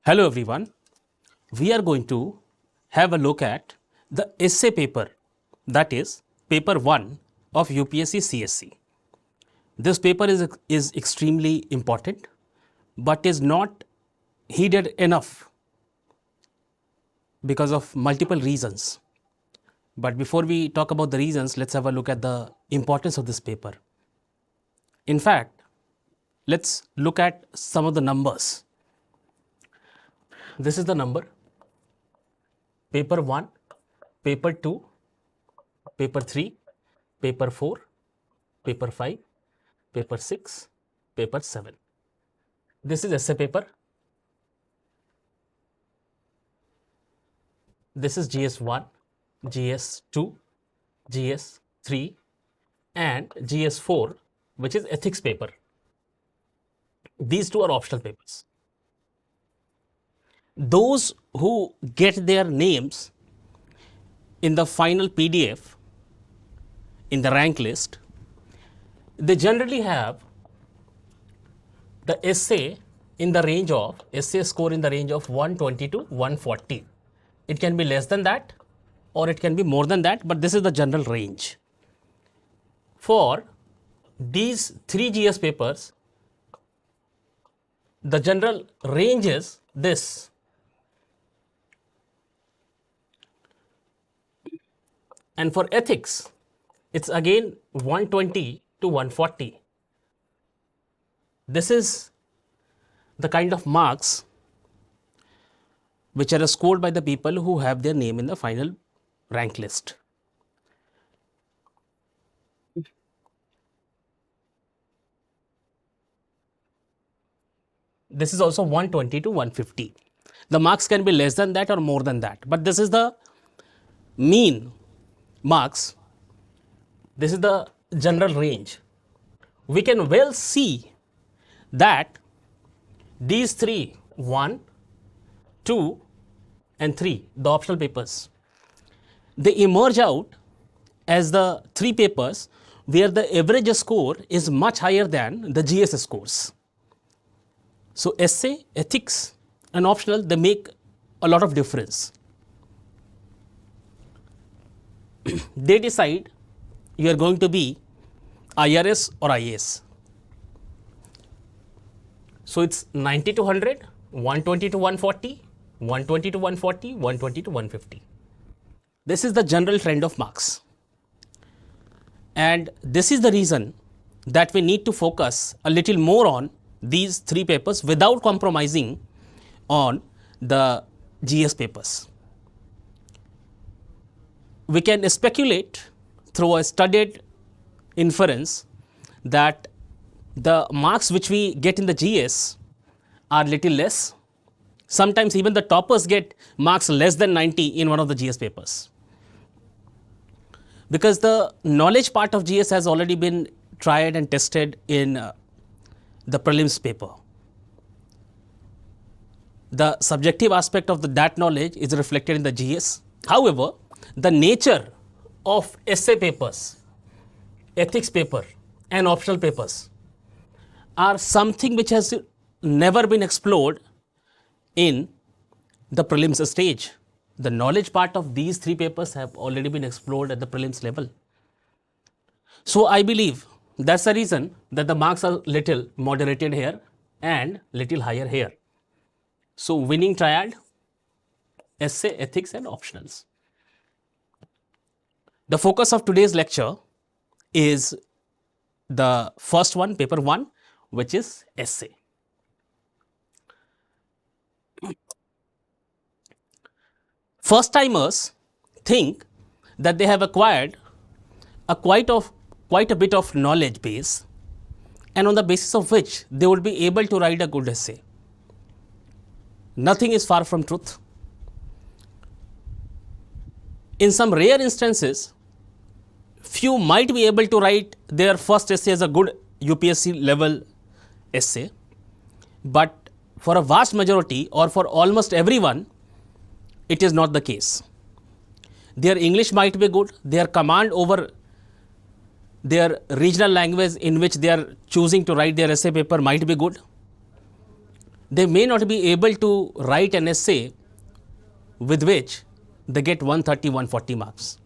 Hello everyone, we are going to have a look at the essay paper, that is paper 1 of UPSC-CSE. This paper is extremely important but is not heeded enough because of multiple reasons. But before we talk about the reasons, let's have a look at the importance of this paper. In fact, let's look at some of the numbers. This is the number: paper 1, paper 2, paper 3, paper 4, paper 5, paper 6, paper 7. This is essay paper. This is GS1, GS2, GS3 and GS4, which is ethics paper. These two are optional papers. Those who get their names in the final PDF in the rank list, they generally have the essay in the range of, essay score in the range of 120 to 140. It can be less than that or it can be more than that, but this is the general range. For these three GS papers, the general range is this. And for ethics, it's again 120 to 140. This is the kind of marks which are scored by the people who have their name in the final rank list. This is also 120 to 150. The marks can be less than that or more than that, but this is the mean marks. This is the general range. We can well see that these three, 1, 2 and 3, the optional papers, they emerge out as the three papers where the average score is much higher than the GS scores. So essay, ethics and optional, they make a lot of difference. They decide you are going to be IRS or IAS. So it's 90 to 100, 120 to 140, 120 to 140, 120 to 150. This is the general trend of marks. And this is the reason that we need to focus a little more on these three papers without compromising on the GS papers. We can speculate through a studied inference that the marks which we get in the GS are little less. Sometimes even the toppers get marks less than 90 in one of the GS papers. Because the knowledge part of GS has already been tried and tested in the prelims paper. The subjective aspect of that knowledge is reflected in the GS. However, the nature of essay papers, ethics paper and optional papers are something which has never been explored in the prelims stage. The knowledge part of these three papers have already been explored at the prelims level. So I believe that's the reason that the marks are little moderated here and little higher here. So winning triad, essay, ethics and optionals. The focus of today's lecture is the first one, paper 1, which is essay. First timers think that they have acquired quite a bit of knowledge base, and on the basis of which they would be able to write a good essay. Nothing is far from truth. In some rare instances, few might be able to write their first essay as a good UPSC level essay, but for a vast majority or for almost everyone, it is not the case. Their English might be good, their command over their regional language in which they are choosing to write their essay paper might be good, they may not be able to write an essay with which they get 130, 140 marks.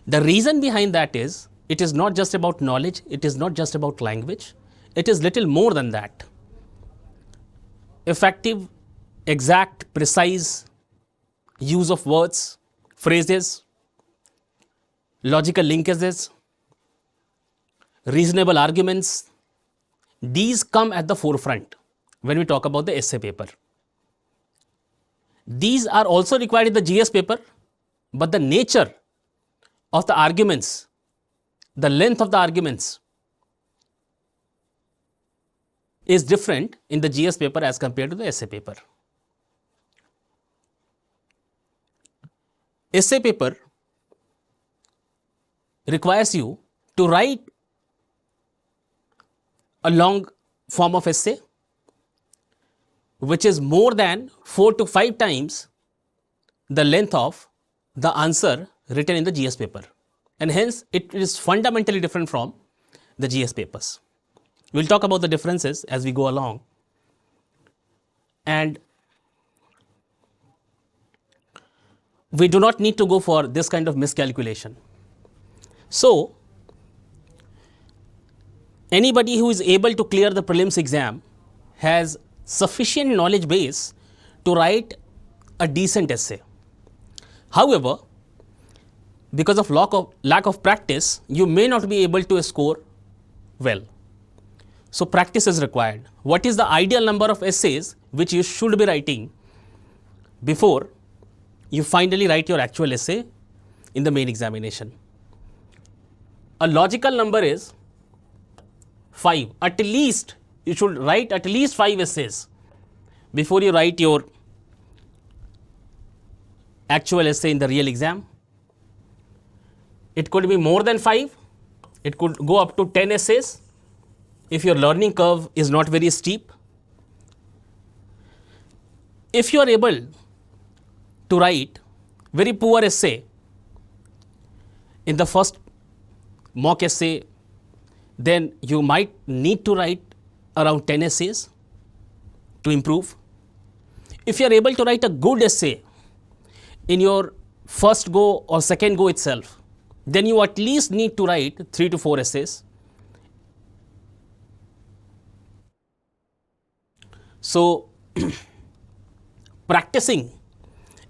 The reason behind that is it is not just about knowledge, it is not just about language, it is little more than that. Effective, exact, precise use of words, phrases, logical linkages, reasonable arguments, these come at the forefront when we talk about the essay paper. These are also required in the GS paper, but the nature of the arguments, the length of the arguments is different in the GS paper as compared to the essay paper. Essay paper requires you to write a long form of essay which is more than 4 to 5 times the length of the answer written in the GS paper, and hence it is fundamentally different from the GS papers. We'll talk about the differences as we go along, and we do not need to go for this kind of miscalculation. So, anybody who is able to clear the prelims exam has sufficient knowledge base to write a decent essay. However, because of lack of practice, you may not be able to score well. So, practice is required. What is the ideal number of essays which you should be writing before you finally write your actual essay in the main examination? A logical number is 5. At least you should write at least 5 essays before you write your actual essay in the real exam. It could be more than 5, it could go up to 10 essays if your learning curve is not very steep. If you are able to write very poor essay in the first mock essay, then you might need to write around 10 essays to improve. If you are able to write a good essay in your first go or second go itself, then you at least need to write 3 to 4 essays. So, practicing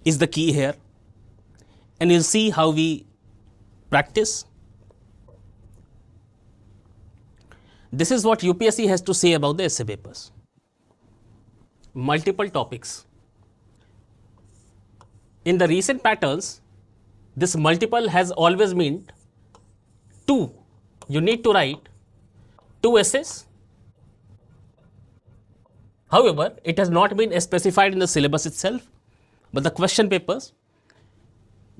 is the key here, and you'll see how we practice. This is what UPSC has to say about the essay papers. Multiple topics. In the recent patterns, this multiple has always meant 2. You need to write 2 essays. However, it has not been specified in the syllabus itself, but the question papers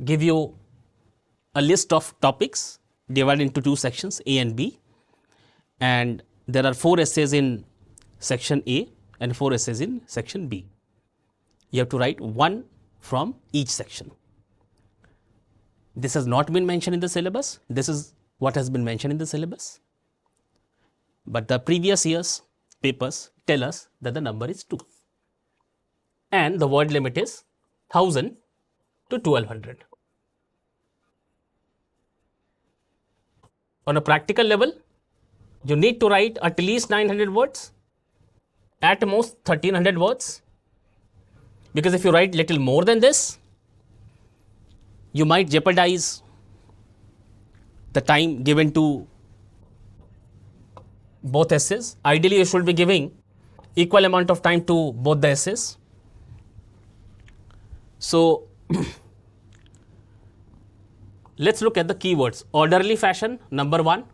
give you a list of topics divided into 2 sections, A and B, and there are 4 essays in section A and 4 essays in section B. You have to write 1 from each section. This has not been mentioned in the syllabus. This is what has been mentioned in the syllabus. But the previous year's papers tell us that the number is 2. And the word limit is 1000 to 1200. On a practical level, you need to write at least 900 words, at most 1300 words. Because if you write little more than this, you might jeopardize the time given to both essays. Ideally, you should be giving equal amount of time to both the essays. So, let's look at the keywords. Orderly fashion, number 1.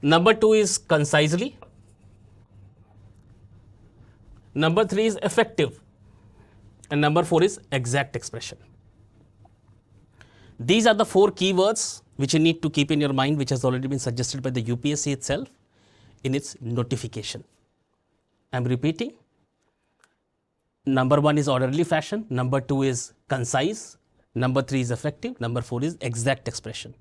Number 2 is concisely. Number 3 is effective. And number 4 is exact expression. These are the 4 keywords which you need to keep in your mind, which has already been suggested by the UPSC itself in its notification. I am repeating. Number 1 is orderly fashion, number 2 is concise, number 3 is effective, number 4 is exact expression.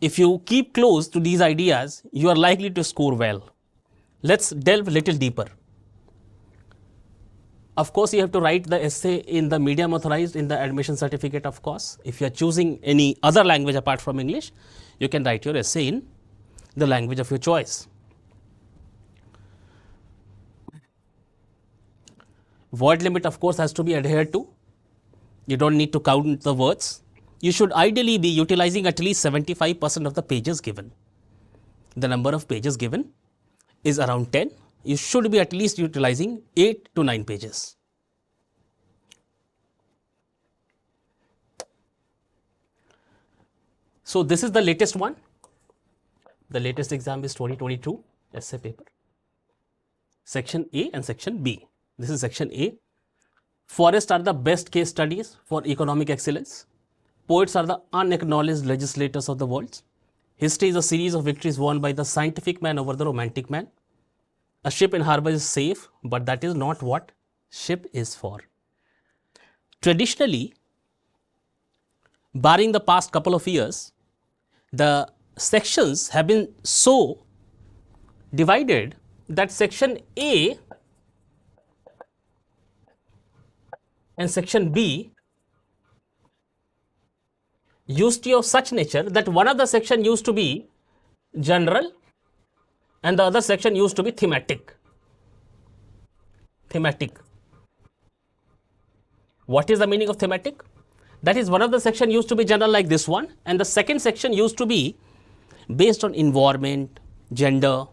If you keep close to these ideas, you are likely to score well. Let's delve a little deeper. Of course, you have to write the essay in the medium authorized in the admission certificate, of course. If you are choosing any other language apart from English, you can write your essay in the language of your choice. Word limit, of course, has to be adhered to. You don't need to count the words. You should ideally be utilizing at least 75% of the pages given. The number of pages given is around 10. You should be at least utilizing 8 to 9 pages. So this is the latest one. The latest exam is 2022 essay paper. Section A and Section B. This is Section A. Forests are the best case studies for economic excellence. Poets are the unacknowledged legislators of the world. History is a series of victories won by the scientific man over the romantic man. A ship in harbor is safe, but that is not what ship is for. Traditionally, barring the past couple of years, the sections have been so divided that Section A and Section B used to be of such nature that one of the section used to be general and the other section used to be thematic. Thematic. What is the meaning of thematic? That is, one of the section used to be general like this one, and the second section used to be based on environment, gender,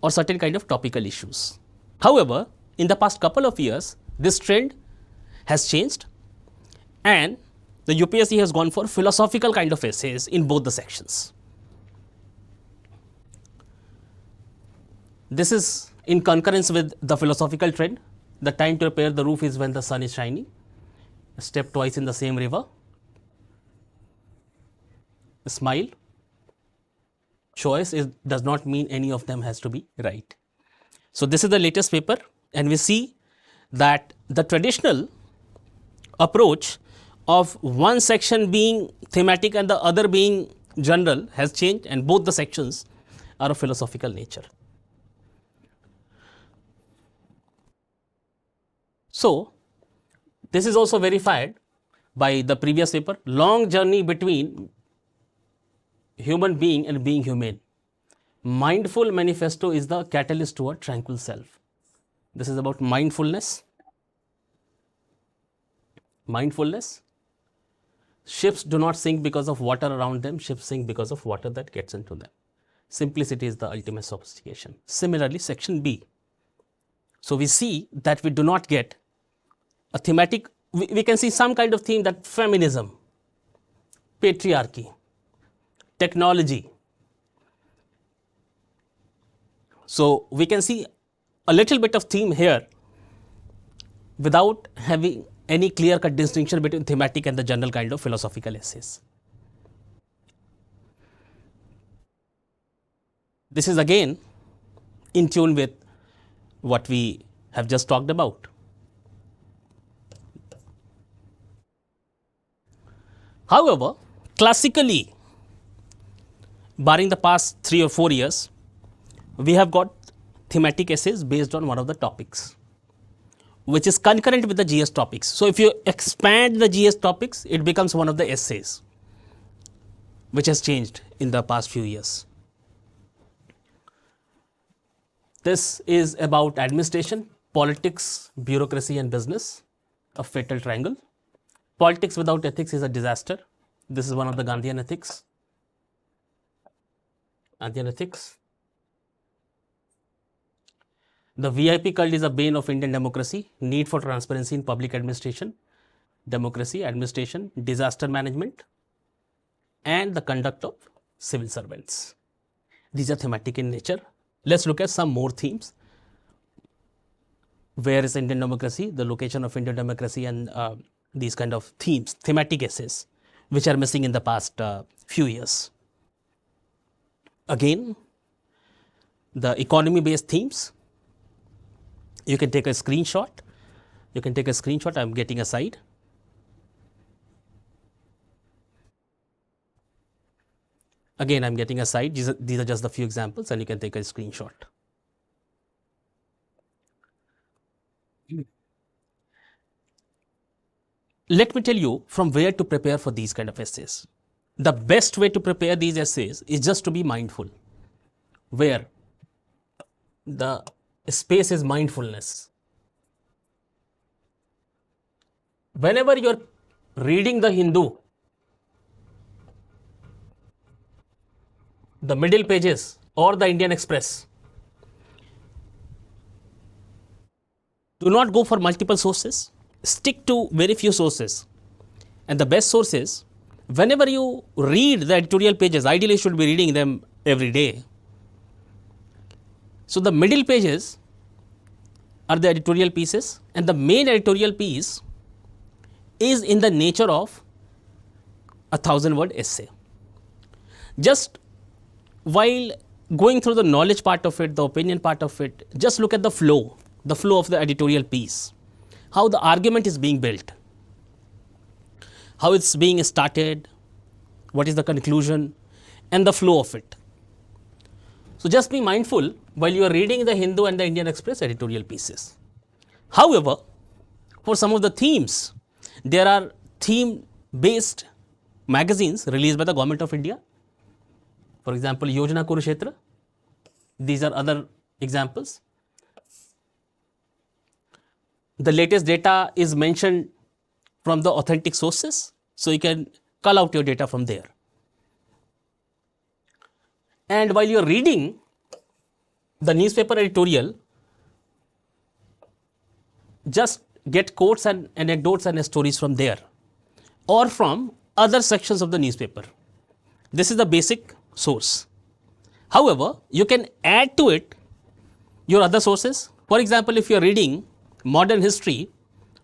or certain kind of topical issues. However, in the past couple of years, this trend has changed, and the UPSC has gone for philosophical kind of essays in both the sections. This is in concurrence with the philosophical trend. The time to repair the roof is when the sun is shining. Step twice in the same river. Smile. Choice does not mean any of them has to be right. So this is the latest paper, and we see that the traditional approach of one section being thematic and the other being general has changed, and both the sections are of philosophical nature. So this is also verified by the previous paper. Long journey between human being and being humane. Mindful manifesto is the catalyst to a tranquil self. This is about mindfulness. Mindfulness. Ships do not sink because of water around them. Ships sink because of water that gets into them. Simplicity is the ultimate sophistication. Similarly, Section B. So we see that we do not get a thematic. We can see some kind of theme, that feminism, patriarchy, technology. So we can see a little bit of theme here without having any clear-cut distinction between thematic and the general kind of philosophical essays. This is again in tune with what we have just talked about. However, classically, barring the past 3 or 4 years, we have got thematic essays based on one of the topics, which is concurrent with the GS topics. So if you expand the GS topics, it becomes one of the essays, which has changed in the past few years. This is about administration, politics, bureaucracy and business, a fatal triangle. Politics without ethics is a disaster. This is one of the Gandhian ethics. Gandhian ethics. The VIP cult is a bane of Indian democracy. Need for transparency in public administration, democracy, administration, disaster management, and the conduct of civil servants. These are thematic in nature. Let's look at some more themes. Where is Indian democracy? The location of Indian democracy, and these kind of themes, thematic essays, which are missing in the past few years. Again, the economy-based themes. You can take a screenshot. I'm getting a side. Again, I'm getting a site. These are just the few examples, and you can take a screenshot. Let me tell you from where to prepare for these kind of essays. The best way to prepare these essays is just to be mindful, where the space is mindfulness. Whenever you're reading the Hindu, the middle pages, or the Indian Express, do not go for multiple sources. Stick to very few sources. And the best sources, whenever you read the editorial pages, ideally you should be reading them every day. So the middle pages are the editorial pieces, and the main editorial piece is in the nature of a 1,000-word essay. Just while going through the knowledge part of it, the opinion part of it, just look at the flow of the editorial piece, how the argument is being built, how it's being started, what is the conclusion, and the flow of it. So just be mindful while you are reading the Hindu and the Indian Express editorial pieces. However, for some of the themes, there are theme-based magazines released by the Government of India. For example, Yojana Kurukshetra. These are other examples. The latest data is mentioned from the authentic sources, so you can cull out your data from there. And while you are reading the newspaper editorial, just get quotes and anecdotes and stories from there, or from other sections of the newspaper. This is the basic source. However, you can add to it your other sources. For example, if you are reading modern history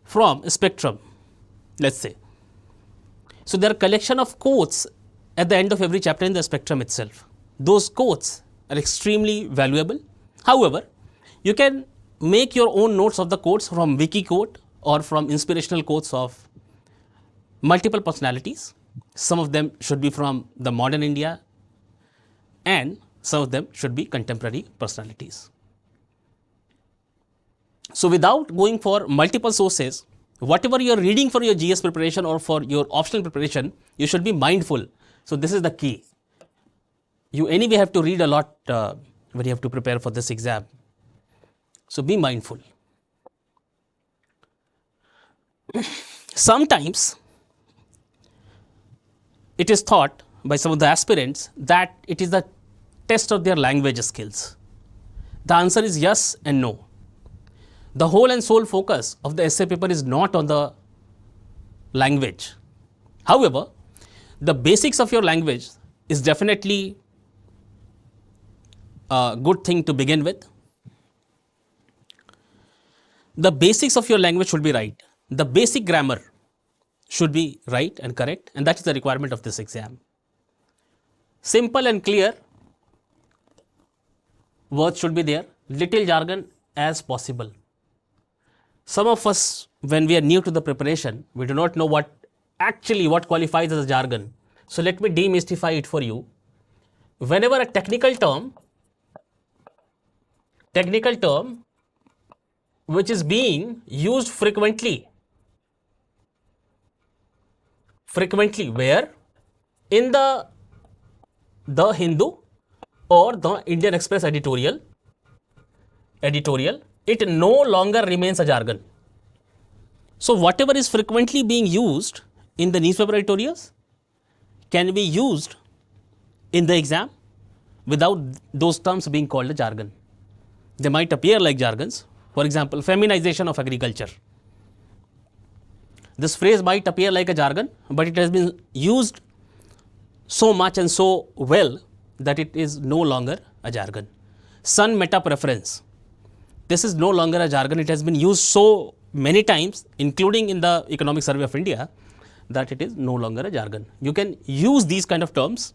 from Spectrum, let's say, so there are collection of quotes at the end of every chapter in the Spectrum itself. Those quotes are extremely valuable. However, you can make your own notes of the quotes from wiki quote or from inspirational quotes of multiple personalities. Some of them should be from the modern India, and some of them should be contemporary personalities. So without going for multiple sources, whatever you are reading for your GS preparation or for your optional preparation, you should be mindful. So this is the key. You anyway have to read a lot when you have to prepare for this exam. So be mindful. Sometimes it is thought by some of the aspirants that it is the test of their language skills. The answer is yes and no. The whole and sole focus of the essay paper is not on the language. However, the basics of your language is definitely a good thing to begin with. The basics of your language should be right. The basic grammar should be right and correct, and that is the requirement of this exam. Simple and clear words should be there, little jargon as possible. Some of us, when we are new to the preparation, we do not know what qualifies as a jargon. So let me demystify it for you. Whenever a technical term which is being used frequently, where in the Hindu or the Indian Express editorial, it no longer remains a jargon. So whatever is frequently being used in the newspaper editorials can be used in the exam without those terms being called a jargon. They might appear like jargons. For example, feminization of agriculture. This phrase might appear like a jargon, but it has been used so much and so well that it is no longer a jargon. Sun meta preference. This is no longer a jargon. It has been used so many times, including in the Economic Survey of India, that it is no longer a jargon. You can use these kind of terms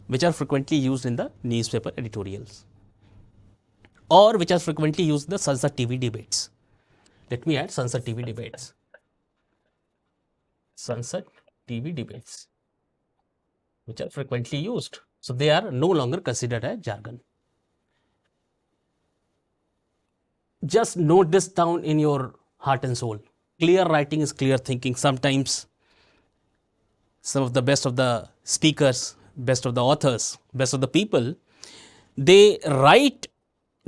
which are frequently used in the newspaper editorials, or which are frequently used in the Sunset TV debates. Let me add Sunset TV debates. Sunset TV debates. which are frequently used. So they are no longer considered as jargon. Just note this down in your heart and soul. Clear writing is clear thinking. Sometimes some of the speakers, best of the authors, best of the people, they write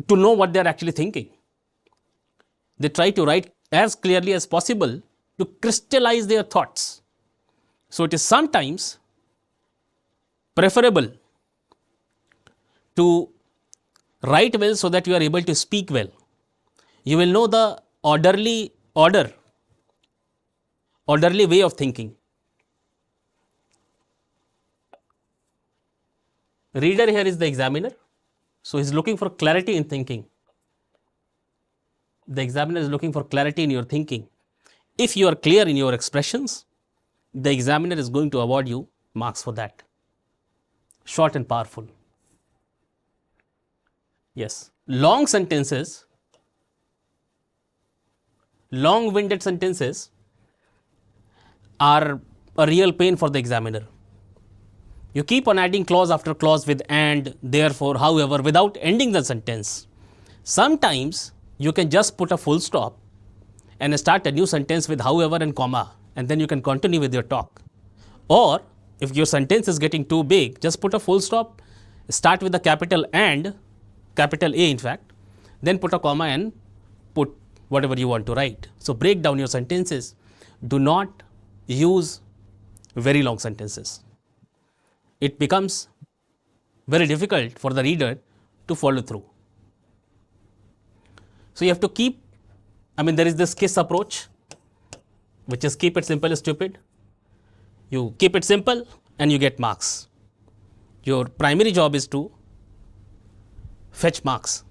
to know what they're actually thinking. They try to write as clearly as possible to crystallize their thoughts. So it is sometimes preferable to write well so that you are able to speak well. You will know the orderly way of thinking. Reader here is the examiner. So he's looking for clarity in thinking. The examiner is looking for clarity in your thinking. If you are clear in your expressions, the examiner is going to award you marks for that. Short and powerful. Yes. Long sentences, long-winded sentences are a real pain for the examiner. You keep on adding clause after clause with and, therefore, however, without ending the sentence. Sometimes you can just put a full stop and start a new sentence with however and comma, and then you can continue with your talk. Or if your sentence is getting too big, just put a full stop, start with a capital and, capital A in fact, then put a comma and put whatever you want to write. So break down your sentences. Do not use very long sentences. It becomes very difficult for the reader to follow through. So you have to keep, there is this KISS approach, which is keep it simple, stupid. You keep it simple and you get marks. Your primary job is to fetch marks.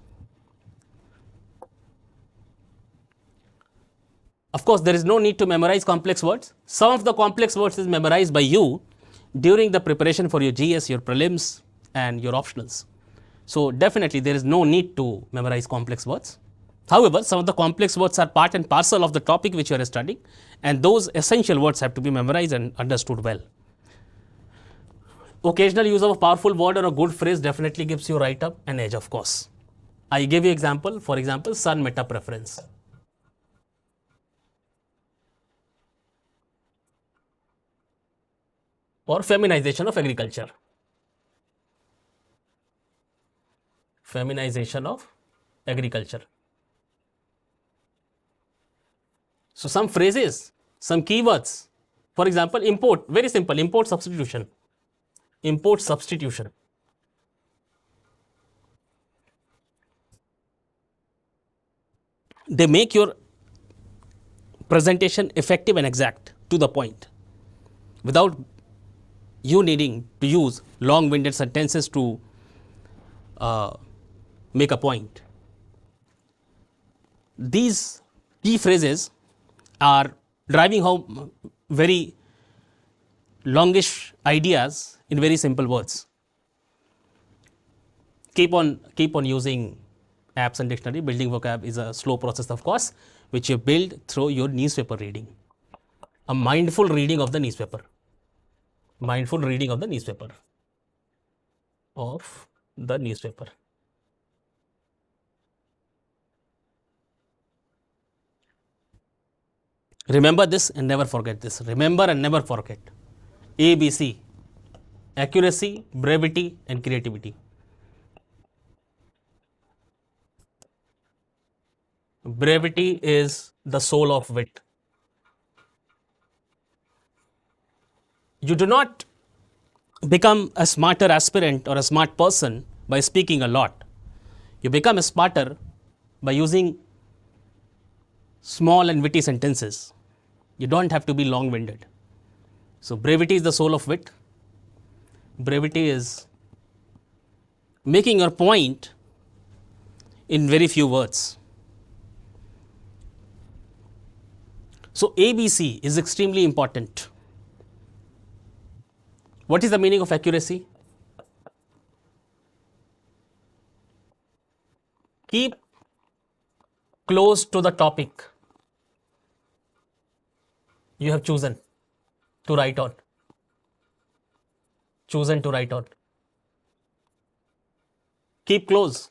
Of course, there is no need to memorize complex words. Some of the complex words is memorized by you during the preparation for your GS, your prelims and your optionals. So definitely there is no need to memorize complex words. However, some of the complex words are part and parcel of the topic which you are studying, and those essential words have to be memorized and understood well. Occasional use of a powerful word or a good phrase definitely gives you right up an edge, of course. I give you example, for example, sun meta preference. Or feminization of agriculture. Feminization of agriculture. So some phrases, some keywords, for example, import, very simple, import substitution. Import substitution. They make your presentation effective and exact, to the point, without you needing to use long-winded sentences to make a point. These key phrases are driving home very longish ideas in very simple words. Keep on using apps and dictionary. Building vocab is a slow process, of course, which you build through your newspaper reading. A mindful reading of the newspaper. Mindful reading of the newspaper. Remember this and never forget this. Remember and never forget. ABC. Accuracy, brevity and creativity. Brevity is the soul of wit. You do not become a smarter aspirant or a smart person by speaking a lot. You become smarter by using small and witty sentences. You don't have to be long-winded. So brevity is the soul of wit. Brevity is making your point in very few words. So ABC is extremely important. What is the meaning of accuracy? Keep close to the topic you have chosen to write on. chosen to write on. Keep close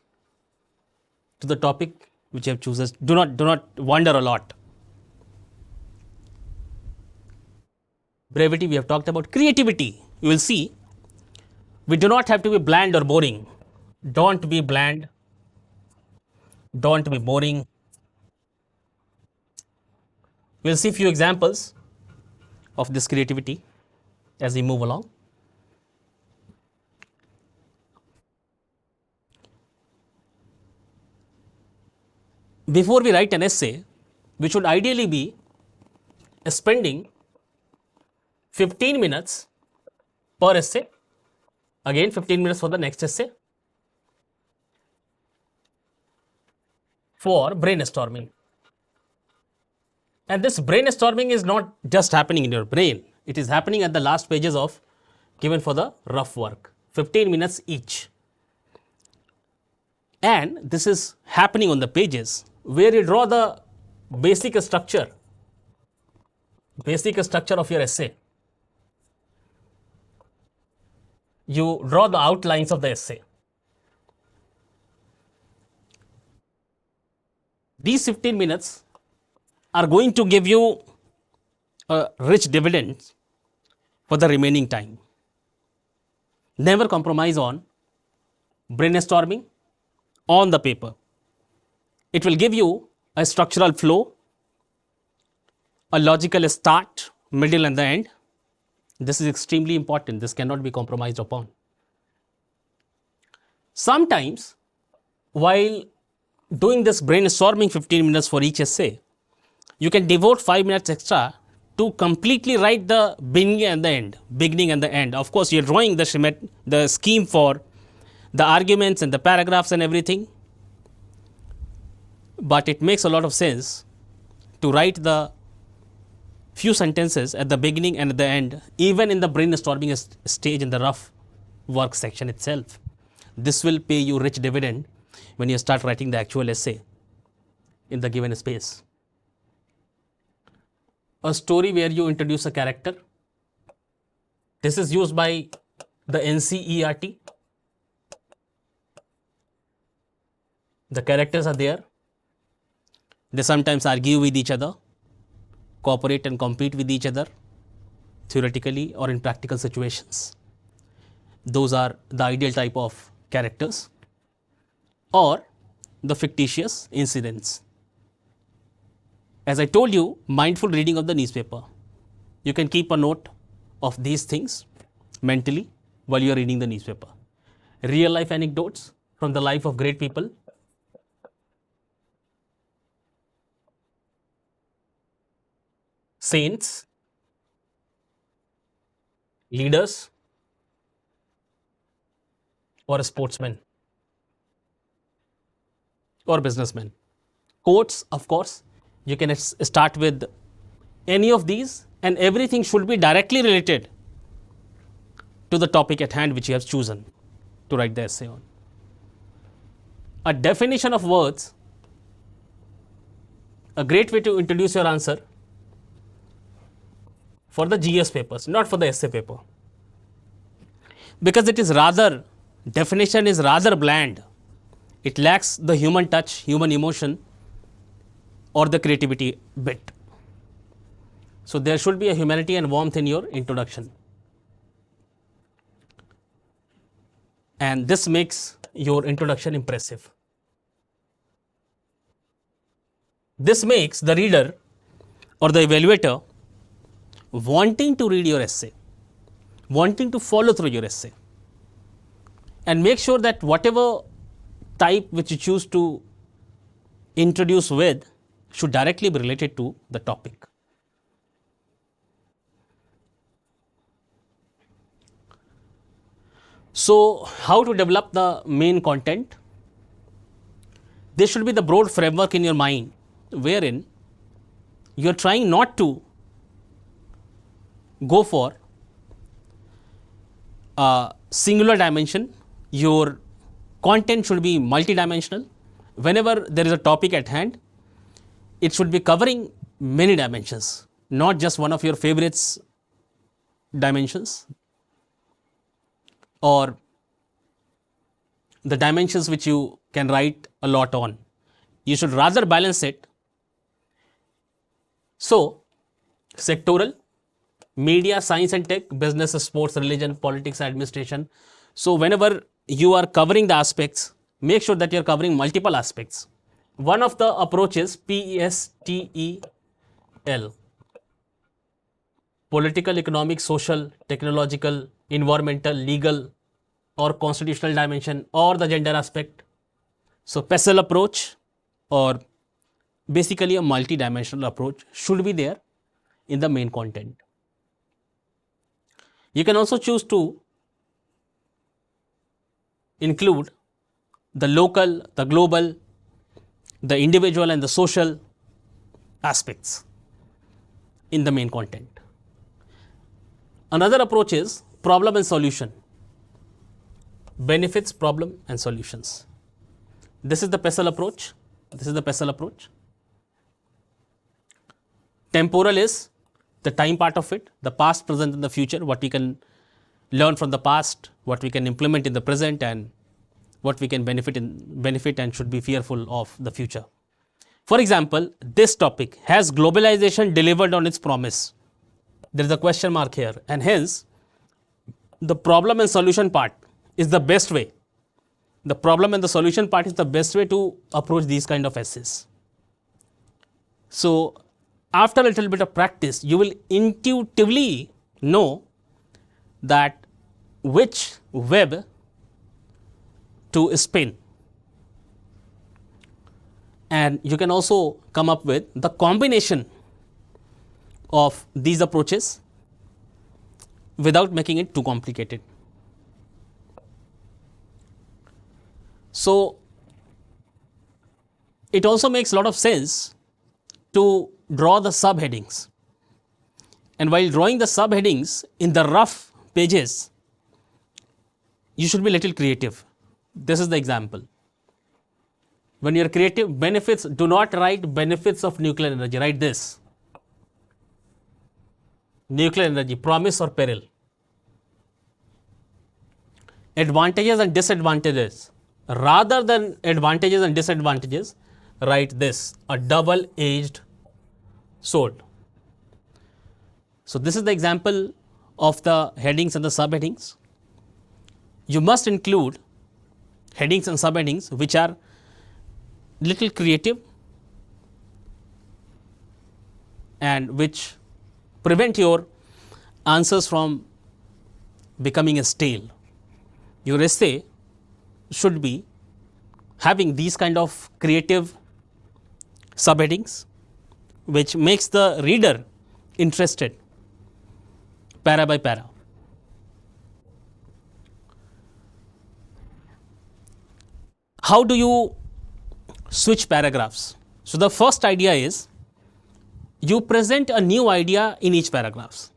to the topic which you have chosen. Do not wander a lot. Brevity we have talked about. Creativity, you will see, we do not have to be bland or boring. Don't be bland. Don't be boring. We will see few examples of this creativity as we move along. Before we write an essay, we should ideally be spending 15 minutes per essay. Again 15 minutes for the next essay for brainstorming. And this brainstorming is not just happening in your brain, it is happening at the last pages of given for the rough work, 15 minutes each. And this is happening on the pages where you draw the basic structure of your essay. You draw the outlines of the essay. These 15 minutes are going to give you a rich dividend for the remaining time. Never compromise on brainstorming on the paper. It will give you a structural flow, a logical start, middle and the end. This is extremely important. This cannot be compromised upon. Sometimes while doing this brainstorming 15 minutes for each essay, you can devote 5 minutes extra to completely write the beginning and the end. Of course, you're drawing the scheme for the arguments and the paragraphs and everything. But it makes a lot of sense to write the few sentences at the beginning and at the end, even in the brainstorming stage in the rough work section itself. This will pay you rich dividend when you start writing the actual essay in the given space. A story where you introduce a character. This is used by the NCERT. The characters are there. They sometimes argue with each other, cooperate and compete with each other, theoretically or in practical situations. Those are the ideal type of characters, or the fictitious incidents. As I told you, mindful reading of the newspaper. You can keep a note of these things mentally while you are reading the newspaper. Real life anecdotes from the life of great people. Saints, leaders, or sportsmen, or businessmen. Quotes, of course, you can start with any of these, and everything should be directly related to the topic at hand which you have chosen to write the essay on. A definition of words, a great way to introduce your answer for the GS papers, not for the essay paper, because definition is rather bland. It lacks the human touch, human emotion, or the creativity bit. So there should be a humanity and warmth in your introduction, and this makes your introduction impressive. This makes the reader or the evaluator wanting to read your essay, wanting to follow through your essay, and make sure that whatever type which you choose to introduce with should directly be related to the topic. So, how to develop the main content? There should be the broad framework in your mind wherein you are trying not to go for a singular dimension. Your content should be multidimensional. Whenever there is a topic at hand, it should be covering many dimensions, not just one of your favorites dimensions. or the dimensions which you can write a lot on. You should rather balance it. So, sectoral, media, science and tech, business, sports, religion, politics, administration. So, whenever you are covering the aspects, make sure that you are covering multiple aspects. One of the approaches, PESTEL, political, economic, social, technological, environmental, legal, or constitutional dimension, or the gender aspect. So, PESTEL approach, or basically a multi-dimensional approach, should be there in the main content. You can also choose to include the local, the global, the individual and the social aspects in the main content. Another approach is problem and solution. Benefits, problem and solutions. This is the PESTEL approach. This is the PESTEL approach. Temporal is the time part of it, the past, present and the future, what we can learn from the past, what we can implement in the present, and what we can benefit and should be fearful of the future. For example, this topic, has globalization delivered on its promise? There is a question mark here, and hence the problem and solution part is the best way. The problem and the solution part is the best way to approach these kind of essays. So, after a little bit of practice, you will intuitively know that which web to spin, and you can also come up with the combination of these approaches without making it too complicated. So, it also makes a lot of sense to draw the subheadings, and while drawing the subheadings in the rough pages, you should be a little creative. This is the example. When you are creative, benefits, do not write benefits of nuclear energy, write this: nuclear energy, promise or peril. Advantages and disadvantages, rather than advantages and disadvantages, write this: a double-edged sword. So, this is the example of the headings and the subheadings. You must include headings and subheadings which are little creative and which prevent your answers from becoming a stale. Your essay should be having these kind of creative subheadings which makes the reader interested para by para. How do you switch paragraphs? So, the first idea is you present a new idea in each paragraph.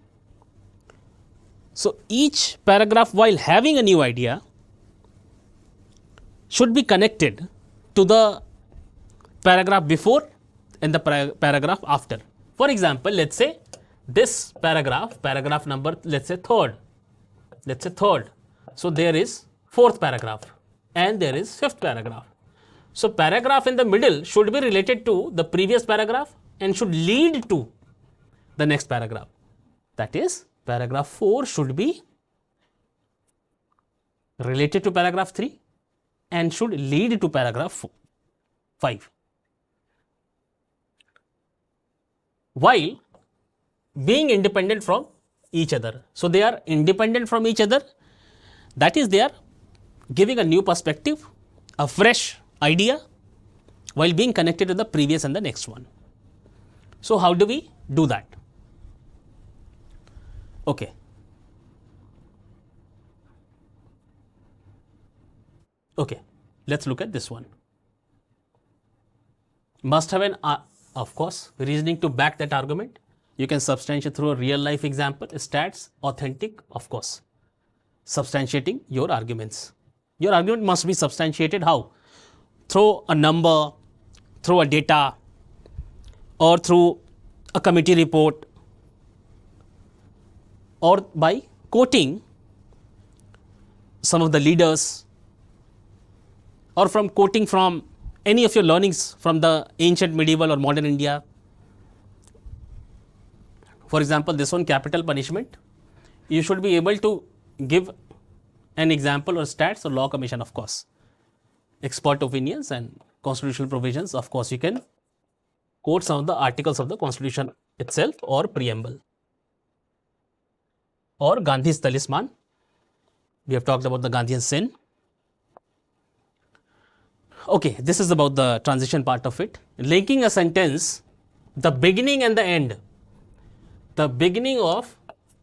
So, each paragraph, while having a new idea, should be connected to the paragraph before and the paragraph after. For example, let us say this paragraph number, let us say third. So, there is fourth paragraph and there is fifth paragraph. So, paragraph in the middle should be related to the previous paragraph and should lead to the next paragraph. That is, paragraph 4 should be related to paragraph 3 and should lead to paragraph 5. While being independent from each other. So, they are independent from each other, that is, they are giving a new perspective, a fresh idea, while being connected to the previous and the next one. So, how do we do that? Okay. Okay, let us look at this one. Must have an, of course, reasoning to back that argument. You can substantiate through a real life example, stats, authentic, of course, substantiating your arguments. Your argument must be substantiated how? Through a number, through a data, or through a committee report, or by quoting some of the leaders, or from quoting from any of your learnings from the ancient, medieval or modern India. For example, this one, capital punishment. You should be able to give an example or stats or law commission, of course. Expert opinions and constitutional provisions, of course, you can quote some of the articles of the constitution itself or preamble. Or Gandhi's talisman. We have talked about the Gandhian sin. Okay, this is about the transition part of it. Linking a sentence, the beginning and the end. The beginning of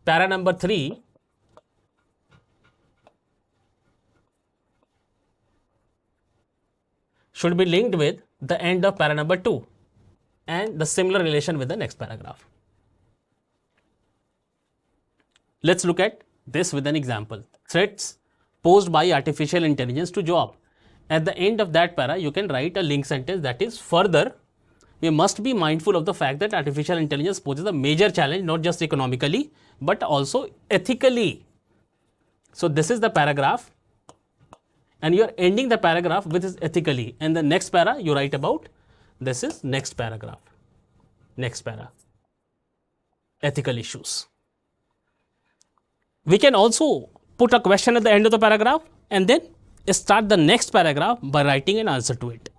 para number 3 should be linked with the end of para number 2 and the similar relation with the next paragraph. Let's look at this with an example. Threats posed by artificial intelligence to job. At the end of that para, you can write a link sentence that is further. We must be mindful of the fact that artificial intelligence poses a major challenge, not just economically, but also ethically. So this is the paragraph, and you are ending the paragraph with this ethically, and the next para you write about, this is next paragraph, next para, ethical issues. We can also put a question at the end of the paragraph and then start the next paragraph by writing an answer to it.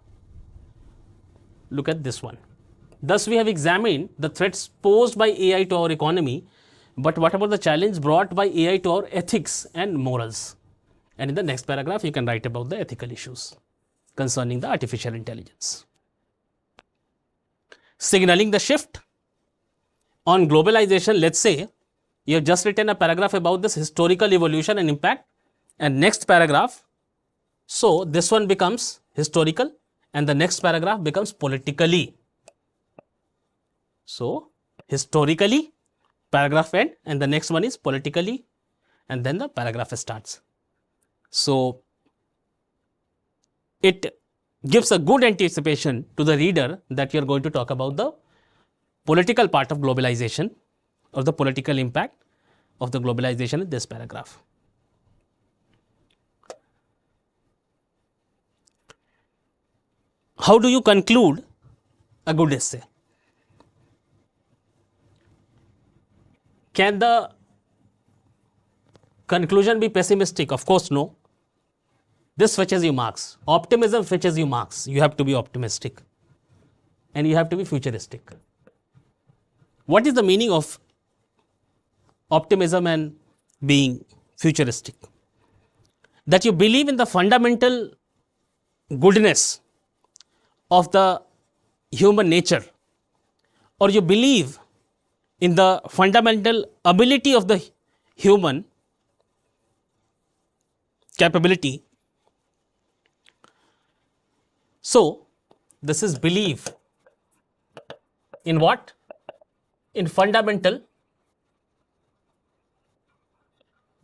Look at this one. Thus, we have examined the threats posed by AI to our economy, but what about the challenge brought by AI to our ethics and morals? And in the next paragraph, you can write about the ethical issues concerning the artificial intelligence. Signaling the shift on globalization, let's say you have just written a paragraph about this historical evolution and impact, and next paragraph, so this one becomes historical and the next paragraph becomes politically. So historically, paragraph end, and the next one is politically, and then the paragraph starts. So it gives a good anticipation to the reader that you are going to talk about the political part of globalization or the political impact of the globalization in this paragraph. How do you conclude a good essay? Can the conclusion be pessimistic? Of course, no. This fetches you marks. Optimism fetches you marks. You have to be optimistic and you have to be futuristic. What is the meaning of optimism and being futuristic? That you believe in the fundamental goodness of the human nature, or you believe in the fundamental ability of the human capability. So this is belief in what? In fundamental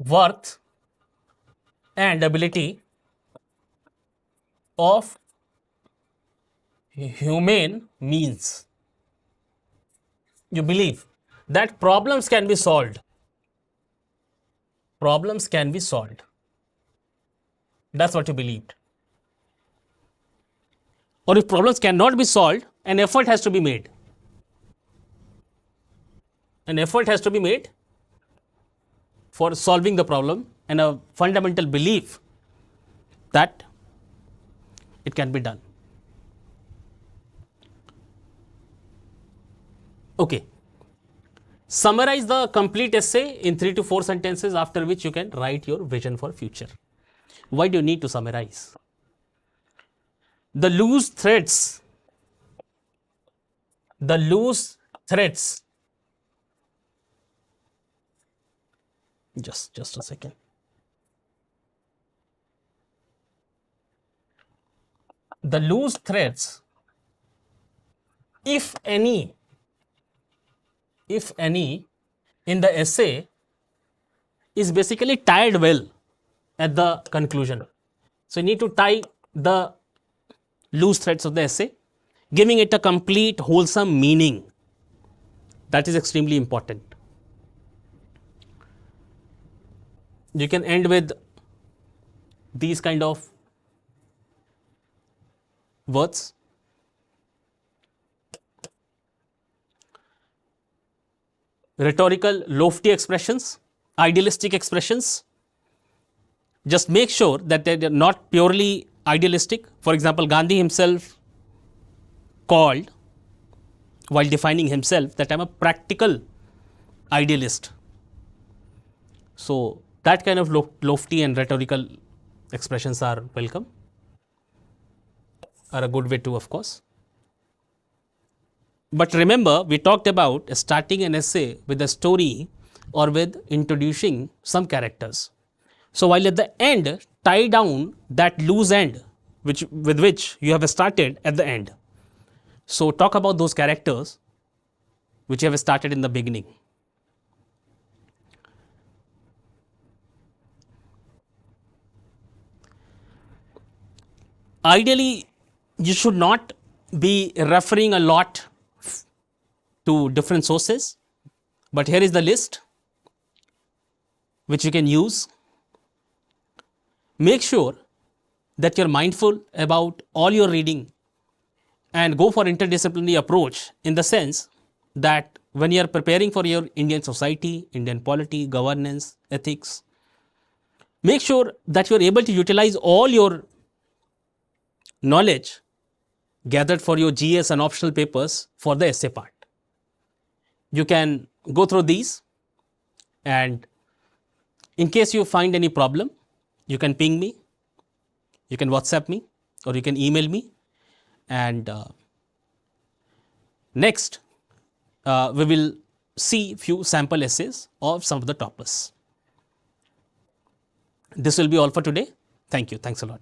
worth and ability of human means. You believe that problems can be solved. Problems can be solved. That's what you believed. Or if problems cannot be solved, an effort has to be made. An effort has to be made for solving the problem, and a fundamental belief that it can be done. Okay. Summarize the complete essay in 3 to 4 sentences, after which you can write your vision for future. Why do you need to summarize? The loose threads, just a second. The loose threads, if any, in the essay is basically tied well at the conclusion. So you need to tie the loose threads of the essay, giving it a complete wholesome meaning. That is extremely important. You can end with these kind of words. Rhetorical, lofty expressions, idealistic expressions. Just make sure that they are not purely idealistic. For example, Gandhi himself called, while defining himself, that I am a practical idealist. So, that kind of lofty and rhetorical expressions are welcome, are a good way too, of course. But remember, we talked about starting an essay with a story or with introducing some characters. So, while at the end, tie down that loose end with which you have started at the end. So, talk about those characters which you have started in the beginning. Ideally, you should not be referring a lot to different sources, but here is the list which you can use. Make sure that you're mindful about all your reading and go for interdisciplinary approach, in the sense that when you are preparing for your Indian society, Indian polity, governance, ethics, make sure that you are able to utilize all your knowledge gathered for your GS and optional papers for the essay part. You can go through these, and in case you find any problem, you can ping me, you can WhatsApp me, or you can email me. And next, we will see few sample essays of some of the toppers. This will be all for today. Thank you. Thanks a lot.